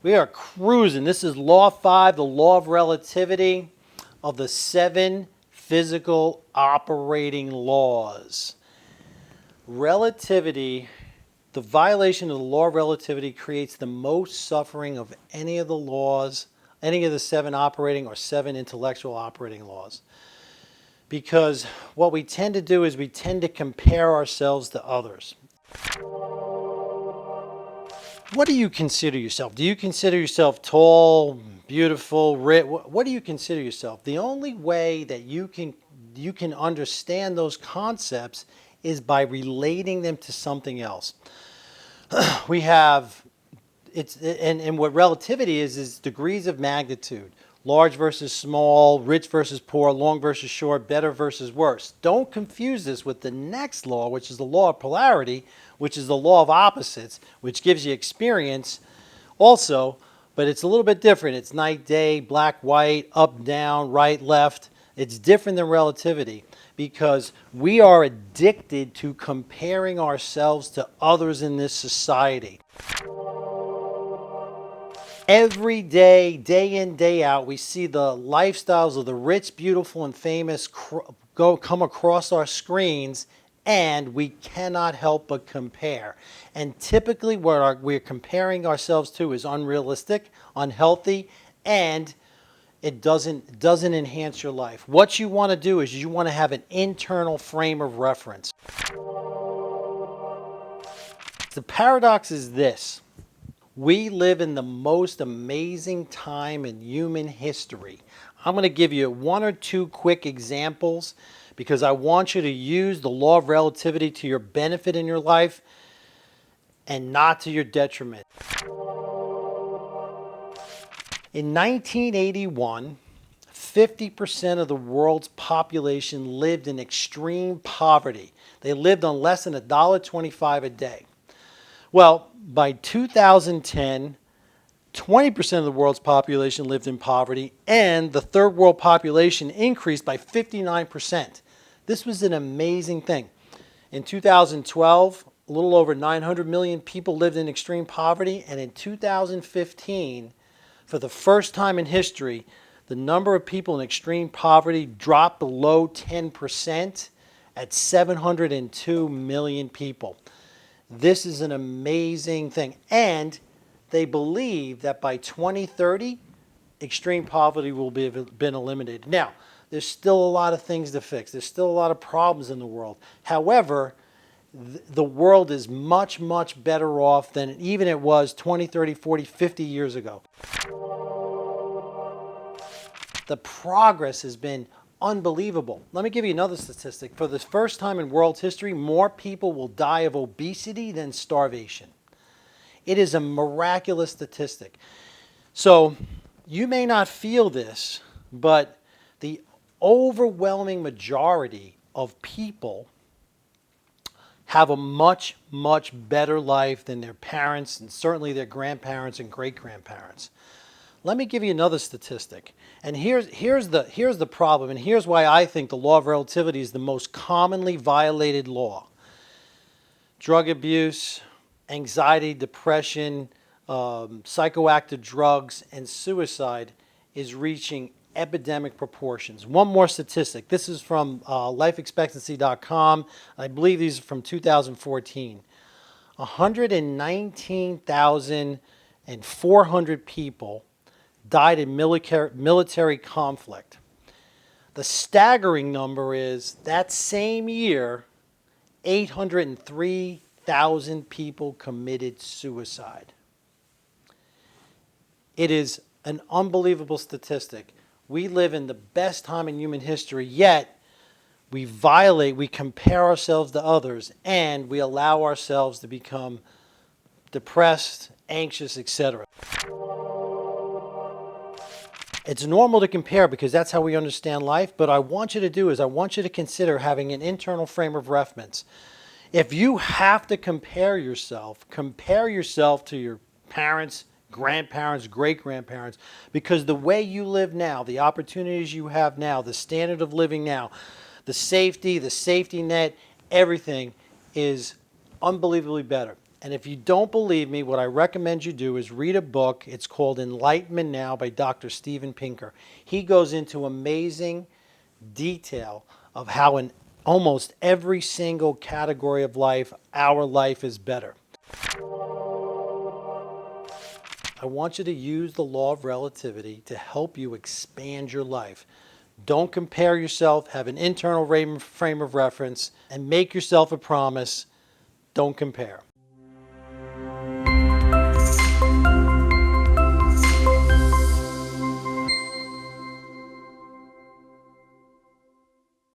We are cruising. This is Law 5, the law of relativity of the 7 physical operating laws. Relativity, the violation of the law of relativity creates the most suffering of any of the laws, any of the 7 operating or 7 intellectual operating laws. Because what we tend to do is we tend to compare ourselves to others. What do you consider yourself? Do you consider yourself tall, beautiful, rich? What do you consider yourself? The only way that you can understand those concepts is by relating them to something else. We have and what relativity is degrees of magnitude. Large versus small, rich versus poor, long versus short, better versus worse. Don't confuse this with the next law, which is the law of polarity, which is the law of opposites, which gives you experience also, but it's a little bit different. It's night, day, black, white, up, down, right, left. It's different than relativity because we are addicted to comparing ourselves to others in this society. Every day, day in, day out, we see the lifestyles of the rich, beautiful, and famous come across our screens, and we cannot help but compare. And typically what we're comparing ourselves to is unrealistic, unhealthy, and it doesn't enhance your life. What you want to do is you want to have an internal frame of reference. The paradox is this. We live in the most amazing time in human history. I'm going to give you 1 or 2 quick examples because I want you to use the law of relativity to your benefit in your life and not to your detriment. In 1981, 50% of the world's population lived in extreme poverty. They lived on less than $1.25 a day. Well, by 2010, 20% of the world's population lived in poverty, and the third world population increased by 59%. This was an amazing thing. In 2012, a little over 900 million people lived in extreme poverty, and in 2015, for the first time in history, the number of people in extreme poverty dropped below 10% at 702 million people. This is an amazing thing. And they believe that by 2030, extreme poverty will have been eliminated. Now, there's still a lot of things to fix. There's still a lot of problems in the world. However, the world is much, much better off than even it was 20, 30, 40, 50 years ago. The progress has been unbelievable. Let me give you another statistic. For the first time in world history, more people will die of obesity than starvation. It is a miraculous statistic. So you may not feel this, but the overwhelming majority of people have a much, much better life than their parents and certainly their grandparents and great-grandparents. Let me give you another statistic. And here's the problem, and here's why I think the law of relativity is the most commonly violated law. Drug abuse, anxiety, depression, psychoactive drugs, and suicide is reaching epidemic proportions. One more statistic. This is from lifeexpectancy.com. I believe these are from 2014. 119,400 people died in military conflict. The staggering number is that same year, 803,000 people committed suicide. It is an unbelievable statistic. We live in the best time in human history, yet we compare ourselves to others, and we allow ourselves to become depressed, anxious, etc. It's normal to compare because that's how we understand life, but I want you to consider having an internal frame of reference. If you have to compare yourself to your parents, grandparents, great-grandparents, because the way you live now, the opportunities you have now, the standard of living now, the safety net, everything is unbelievably better. And if you don't believe me, what I recommend you do is read a book. It's called Enlightenment Now by Dr. Steven Pinker. He goes into amazing detail of how in almost every single category of life, our life is better. I want you to use the law of relativity to help you expand your life. Don't compare yourself, have an internal frame of reference, and make yourself a promise. Don't compare.